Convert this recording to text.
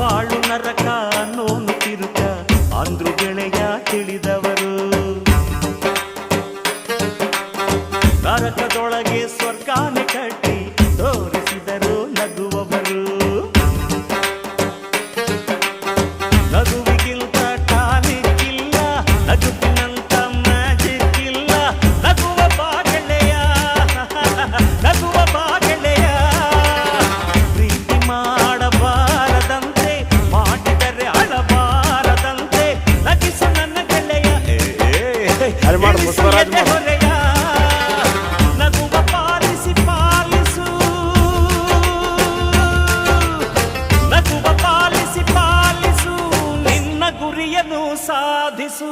ಬಾಳು ನರಕ ಅನ್ನೋನು ತಿರುಕ ಅಂದ್ರು ಗೆಳೆಯ ತಿಳಿದವರು. ನರಕದೊಳಗೆ ಸ್ವರ್ಗಾನೆ ಕಟ್ಟಿ ತೋರಿಸಿದರು ನಗುವವರು. ನಗುವಿಗಿಂತ ಟಾನಿಕ್ ಇಲ್ಲ, ನಗುವಿನಂತ ಮ್ಯಾಜಿಕ್ ಇಲ್ಲ. ನಗುವ ಬಾ ಗೆಳೆಯ, ನಗುವ ಬಾ ಗೆಳೆಯ. ಪ್ರೀತಿ ಮಾಡಬಾರದಂತೆ, ಮಾಡಿದರೆ ಅಳಬಾರದಂತೆ. ನಗಿಸು ನನ್ನ ಗೆಳೆಯ, ಹೊರೆಯ. ನಗುವ ಪಾಲಿಸಿ ಪಾಲಿಸು, ನಗುವ ಪಾಲಿಸಿ ಪಾಲಿಸು, ನಿನ್ನ ಗುರಿಯನ್ನು ಸಾಧಿಸು.